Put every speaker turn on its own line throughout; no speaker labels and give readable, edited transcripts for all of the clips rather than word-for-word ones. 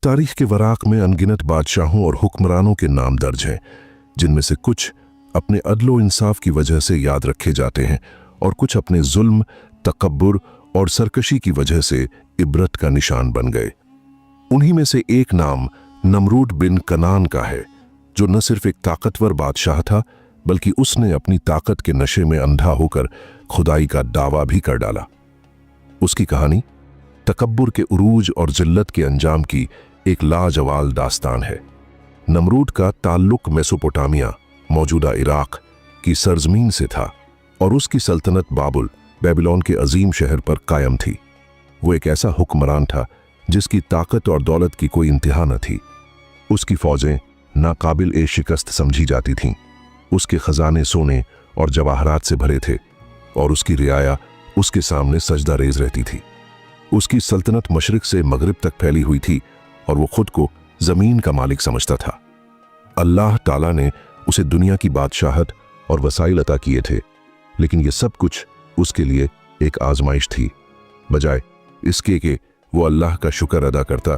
तारीख के वराक में अनगिनत बादशाहों और हुक्मरानों के नाम दर्ज हैं, जिनमें से कुछ अपने अदलो इंसाफ की वजह से याद रखे जाते हैं और कुछ अपने जुल्म, तकब्बुर और सरकशी की वजह से इबरत का निशान बन गए। उन्हीं में से एक नाम नमरूद बिन कनान का है, जो न सिर्फ एक ताकतवर बादशाह था, बल्कि उसने अपनी ताकत के नशे में अंधा होकर खुदाई का दावा भी कर डाला। उसकी कहानी तकब्बुर के उरूज और जिल्लत के अंजाम की एक लाजवाब दास्तान है। नमरूद का ताल्लुक मेसोपोटामिया, मौजूदा इराक की सरजमीन से था और उसकी सल्तनत बाबुल, बेबीलोन के अजीम शहर पर कायम थी। वो एक ऐसा हुक्मरान था जिसकी ताकत और दौलत की कोई इंतहा न थी। उसकी फौजें नाकाबिल ए शिकस्त समझी जाती थीं। उसके खजाने सोने और जवाहरात से भरे थे और उसकी रियाया उसके सामने सजदा रेज रहती थी। उसकी सल्तनत मशरिक से मगरिब तक फैली हुई थी और वो खुद को जमीन का मालिक समझता था। अल्लाह ताला ने उसे दुनिया की बादशाहत और वसाइल अता किए थे, लेकिन ये सब कुछ उसके लिए एक आजमाइश थी। बजाय इसके कि वो अल्लाह का शुक्र अदा करता,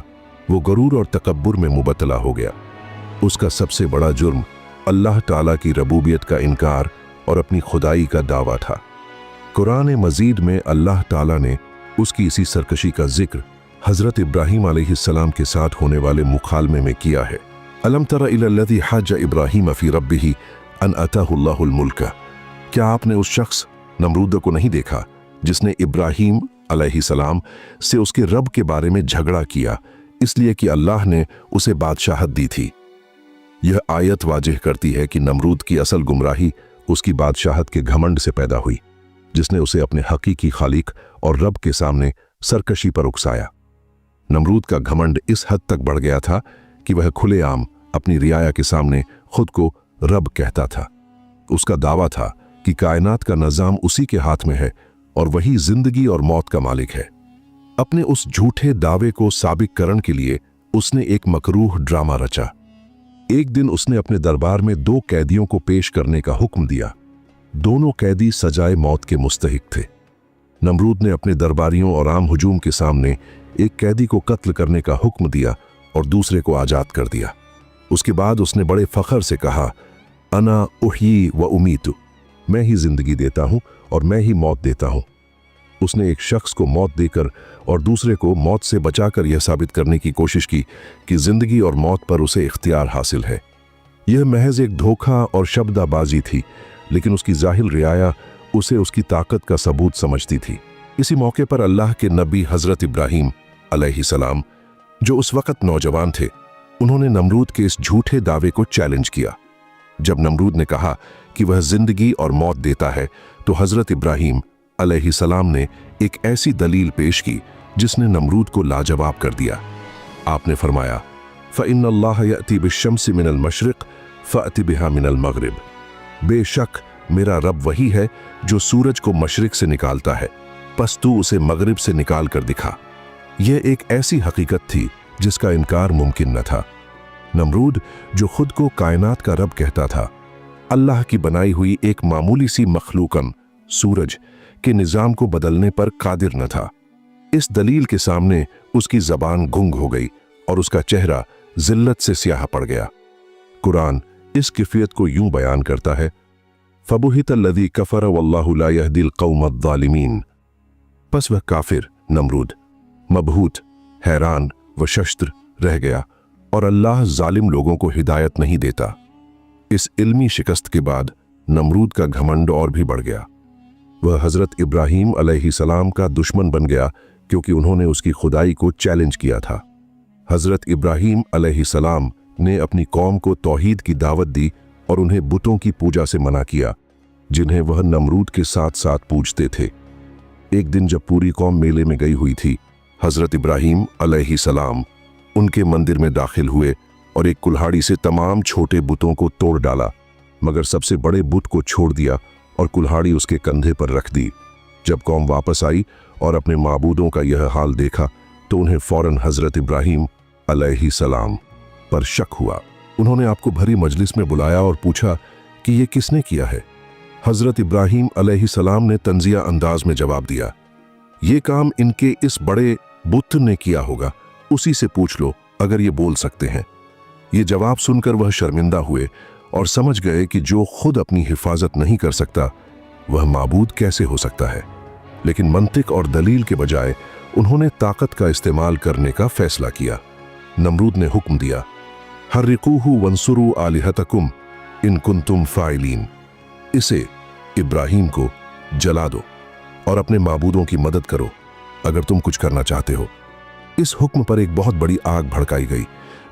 वो गरूर और तकब्बुर में मुबतला हो गया। उसका सबसे बड़ा जुर्म अल्लाह ताला की रबूबियत का इनकार और अपनी खुदाई का दावा था। कुरान मजीद में अल्लाह ताला ने उसकी इसी सरकशी का जिक्र हजरत इब्राहीम अलैहिस्सलाम के साथ होने वाले मुखालमे में किया है। अलम तरा इलल्लज़ी हज्ज इब्राहीम फी रब्बिही अन अताहुल्लाहुल मुल्क। क्या आपने उस शख्स नमरूद को नहीं देखा जिसने इब्राहीम अलैहिस्सलाम से उसके रब के बारे में झगड़ा किया, इसलिए कि अल्लाह ने उसे बादशाहत दी थी। यह आयत वाज़ेह करती है कि नमरूद की असल गुमराही उसकी बादशाहत के घमंड से पैदा हुई, जिसने उसे अपने हकीकी खालिक और रब के सामने सरकशी पर उकसाया। नमरूद का घमंड इस हद तक बढ़ गया था कि वह खुलेआम अपनी रियाया के सामने खुद को रब कहता था। उसका दावा था कि कायनात का निजाम उसी के हाथ में है और वही जिंदगी और मौत का मालिक है। अपने उस झूठे दावे को साबित करने के लिए उसने एक मकरूह ड्रामा रचा। एक दिन उसने अपने दरबार में 2 कैदियों को पेश करने का हुक्म दिया। दोनों कैदी सजाए मौत के मुस्तहिक थे। नमरूद ने अपने दरबारियों और आम हुजूम के सामने एक कैदी को कत्ल करने का हुक्म दिया और दूसरे को आजाद कर दिया। उसके बाद उसने बड़े फख्र से कहा, अना उही व उमीतु, मैं ही जिंदगी देता हूं और मैं ही मौत देता हूं। उसने एक शख्स को मौत देकर और दूसरे को मौत से बचाकर यह साबित करने की कोशिश की कि जिंदगी और मौत पर उसे इख्तियार हासिल है। यह महज एक धोखा और शब्दाबाजी थी, लेकिन उसकी जाहिल रियाया उसे उसकी ताकत का सबूत समझती थी। इसी मौके पर अल्लाह के नबी हजरत इब्राहीम अलैहिस्सलाम, जो उस वक्त नौजवान थे, उन्होंने नमरूद के इस झूठे दावे को चैलेंज किया। जब नमरूद ने कहा कि वह जिंदगी और मौत देता है, तो हजरत इब्राहीम अलैहिस्सलाम ने एक ऐसी दलील पेश की जिसने नमरूद को लाजवाब कर दिया। आपने फरमाया, फ़इन्नल्लाह यअती बिश्शम्सि मिनल मशरिक़ फ़अति बिहा मिनल मग़रिब। बेशक मेरा रब वही है जो सूरज को मशरिक से निकालता है, पस तू उसे मगरिब से निकाल कर दिखा। यह एक ऐसी हकीकत थी जिसका इनकार मुमकिन न था। नमरूद, जो खुद को कायनात का रब कहता था, अल्लाह की बनाई हुई एक मामूली सी मखलूकन सूरज के निज़ाम को बदलने पर कादिर न था। इस दलील के सामने उसकी ज़बान गुंग हो गई और उसका चेहरा जिल्लत से स्याह पड़ गया। कुरान इस कैफियत को यूं बयान करता है, फ़बुहितल्लज़ी कफ़र वल्लाहु ला यहदिल क़ौमद्ज़ालिमीन। बस वह काफिर नमरूद मबहूत, हैरान व शस्त्र रह गया और अल्लाह जालिम लोगों को हिदायत नहीं देता। इस इल्मी शिकस्त के बाद नमरूद का घमंड और भी बढ़ गया। वह हजरत इब्राहीम अलैहिस्सलाम का दुश्मन बन गया क्योंकि उन्होंने उसकी खुदाई को चैलेंज किया था। हजरत इब्राहीम अलैहिस्सलाम ने अपनी कौम को तौहीद की दावत दी और उन्हें बुतों की पूजा से मना किया, जिन्हें वह नमरूद के साथ साथ पूजते थे। एक दिन जब पूरी कौम मेले में गई हुई थी, हजरत इब्राहीम अलैहिस्सलाम उनके मंदिर में दाखिल हुए और एक कुल्हाड़ी से तमाम छोटे बुतों को तोड़ डाला, मगर सबसे बड़े बुत को छोड़ दिया और कुल्हाड़ी उसके कंधे पर रख दी। जब कौम वापस आई और अपने माबूदों का यह हाल देखा, तो उन्हें फौरन हजरत इब्राहीम अलैहिस्सलाम पर शक हुआ। उन्होंने आपको भरी मजलिस में बुलाया और पूछा कि ये किसने किया है। हजरत इब्राहीम अलैहिस्सलाम ने तंजिया अंदाज में जवाब दिया, ये काम इनके इस बड़े बुत ने किया होगा, उसी से पूछ लो, अगर ये बोल सकते हैं। ये जवाब सुनकर वह शर्मिंदा हुए और समझ गए कि जो खुद अपनी हिफाजत नहीं कर सकता वह माबूद कैसे हो सकता है। लेकिन मंतिक और दलील के बजाय उन्होंने ताकत का इस्तेमाल करने का फैसला किया। नमरूद ने हुक्म दिया, हर्रिकूहु वंसुरु आलिहतकुम इन कुंतुम फाइलीन। इसे इब्राहिम को जला दो और अपने माबूदों की मदद करो अगर तुम कुछ करना चाहते हो। इस हुक्म पर एक बहुत बड़ी आग भड़काई गई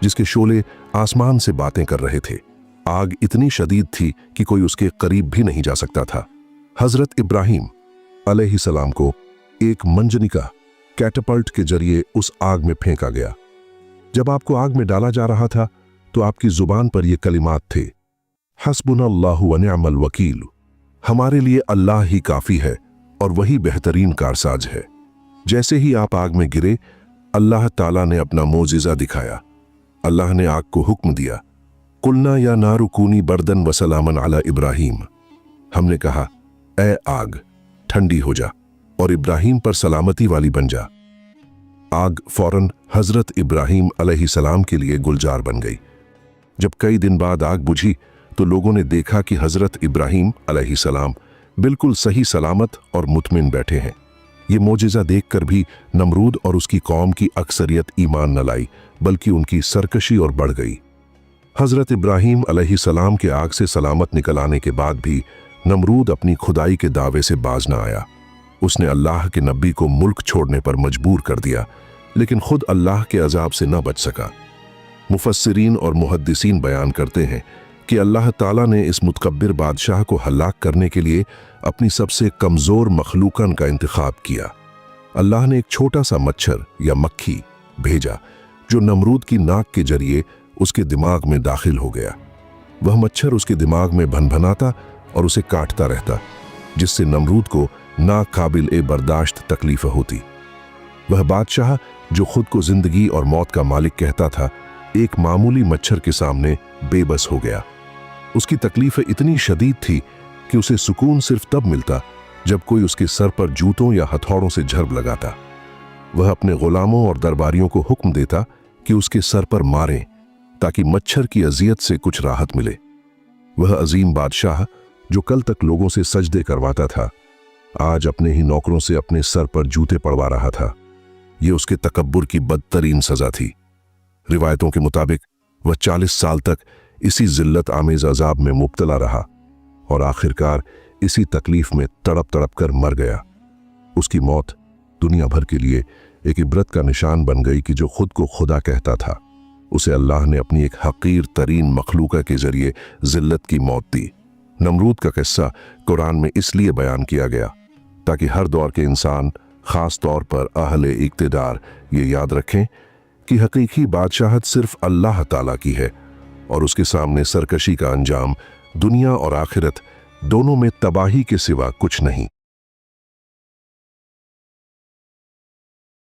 जिसके शोले आसमान से बातें कर रहे थे। आग इतनी शदीद थी कि कोई उसके करीब भी नहीं जा सकता था। हजरत इब्राहिम अलैहिस्सलाम को एक मंजनिका कैटपल्ट के जरिए उस आग में फेंका गया। जब आपको आग में डाला जा रहा था तो आपकी जुबान पर ये कलिमात थे, हस्बुनल्लाहु व निअमल वकील। हमारे लिए अल्लाह ही काफी है और वही बेहतरीन कारसाज है। जैसे ही आप आग में गिरे, अल्लाह ताला ने अपना मोजिज़ा दिखाया। अल्लाह ने आग को हुक्म दिया, कुलना या नारु कूनी बर्दन व सलामन अला इब्राहिम। हमने कहा, ए आग ठंडी हो जा और इब्राहिम पर सलामती वाली बन जा। आग फौरन हजरत इब्राहिम अलैहिस्सलाम के लिए गुलजार बन गई। जब कई दिन बाद आग बुझी तो लोगों ने देखा कि हजरत इब्राहिम अलैहिस्सलाम बिल्कुल सही सलामत और मुतमिन बैठे हैं। ये मोजिज़ा देखकर भी नमरूद और उसकी कौम की अक्सरियत ईमान न लाई, बल्कि उनकी सरकशी और बढ़ गई। हजरत इब्राहिम अलैहिस्सलाम के आग से सलामत निकल आने के बाद भी नमरूद अपनी खुदाई के दावे से बाज न आया। उसने अल्लाह के नबी को मुल्क छोड़ने पर मजबूर कर दिया, लेकिन खुद अल्लाह के अजाब से न बच सका। मुफस्सिरीन और मुहद्दिसीन बयान करते हैं कि अल्लाह ताला ने इस मुतकब्बिर बादशाह को हलाक करने के लिए अपनी सबसे कमज़ोर मखलूकन का इंतखाब किया। अल्लाह ने एक छोटा सा मच्छर या मक्खी भेजा जो नमरूद की नाक के जरिए उसके दिमाग में दाखिल हो गया। वह मच्छर उसके दिमाग में भनभनाता और उसे काटता रहता, जिससे नमरूद को नाकाबिल ए बर्दाश्त तकलीफ होती। वह बादशाह जो खुद को जिंदगी और मौत का मालिक कहता था, एक मामूली मच्छर के सामने बेबस हो गया। उसकी तकलीफ इतनी शदीद थी कि उसे सुकून सिर्फ तब मिलता जब कोई उसके सर पर जूतों या हथौड़ों से झड़प लगाता। वह अपने गुलामों और दरबारियों को हुक्म देता कि उसके सर पर मारें ताकि मच्छर की अजियत से कुछ राहत मिले। वह अजीम बादशाह जो कल तक लोगों से सजदे करवाता था, आज अपने ही नौकरों से अपने सर पर जूते पड़वा रहा था। यह उसके तकब्बुर की बदतरीन सजा थी। रिवायतों के मुताबिक वह 40 साल तक इसी जिल्लत आमेज अजाब में मुब्तला रहा और आखिरकार इसी तकलीफ में तड़प तड़प कर मर गया। उसकी मौत दुनिया भर के लिए एक इबरत का निशान बन गई कि जो खुद को खुदा कहता था, उसे अल्लाह ने अपनी एक हकीर तरीन मखलूका के जरिए जिल्लत की मौत दी। नमरूद का किस्सा कुरान में इसलिए बयान किया गया ताकि हर दौर के इंसान, खास तौर पर अहले इक्तिदार, ये याद रखें कि हकीकी बादशाहत सिर्फ अल्लाह ताला की है और उसके सामने सरकशी का अंजाम दुनिया और आखिरत दोनों में तबाही के सिवा कुछ नहीं।